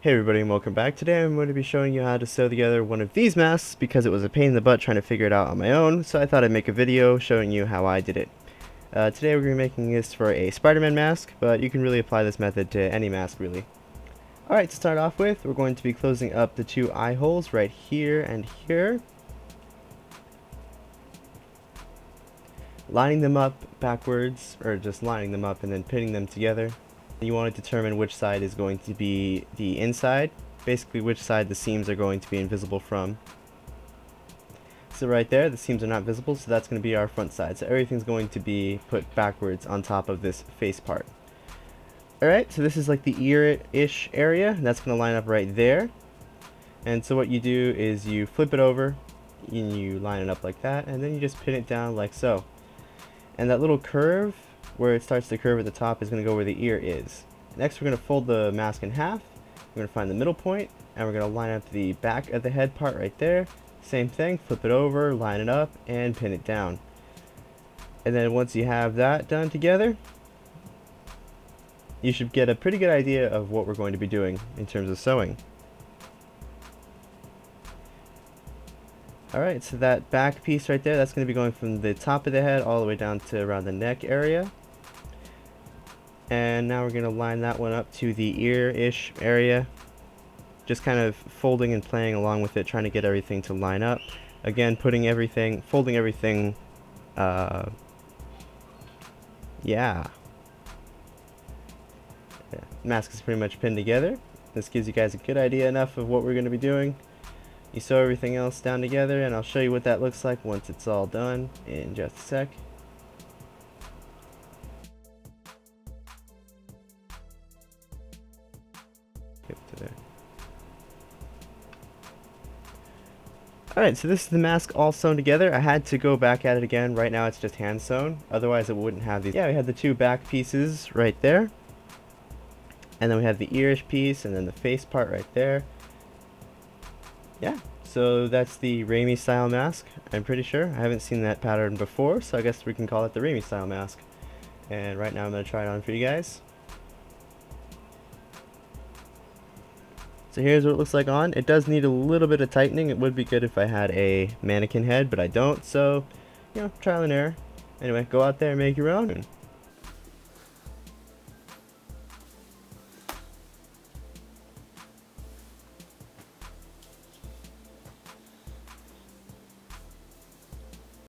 Hey everybody and welcome back. Today I'm going to be showing you how to sew together one of these masks because it was a pain in the butt trying to figure it out on my own, so I thought I'd make a video showing you how I did it. Today we're going to be making this for a Spider-Man mask, but you can really apply this method to any mask really. Alright, to start off with, we're going to be closing up the two eye holes right here and here. Lining them up backwards, or just lining them up and then pinning them together. You want to determine which side is going to be the inside, basically which side the seams are going to be invisible from. So right there, the seams are not visible, so that's going to be our front side. So everything's going to be put backwards on top of this face part. Alright, so this is like the ear-ish area, and that's going to line up right there. And so what you do is you flip it over, and you line it up like that, and then you just pin it down like so. And that little curve where it starts to curve at the top is going to go where the ear is. Next we're going to fold the mask in half, we're going to find the middle point, and we're going to line up the back of the head part right there. Same thing, flip it over, line it up, and pin it down. And then once you have that done together, you should get a pretty good idea of what we're going to be doing in terms of sewing. Alright, so that back piece right there, that's going to be going from the top of the head all the way down to around the neck area. And now we're going to line that one up to the ear-ish area. Just kind of folding and playing along with it, trying to get everything to line up. Again, folding everything, yeah. Mask is pretty much pinned together. This gives you guys a good idea enough of what we're going to be doing. You sew everything else down together, and I'll show you what that looks like once it's all done in just a sec. Alright, so this is the mask all sewn together. I had to go back at it again. Right now it's just hand sewn, otherwise it wouldn't have these. Yeah, we had the two back pieces right there, and then we have the earish piece, and then the face part right there. Yeah, so that's the Raimi style mask, I'm pretty sure. I haven't seen that pattern before, so I guess we can call it the Raimi style mask. And right now I'm going to try it on for you guys. So here's what it looks like on. It does need a little bit of tightening. It would be good if I had a mannequin head, but I don't, so, you know, trial and error. Anyway, go out there and make your own.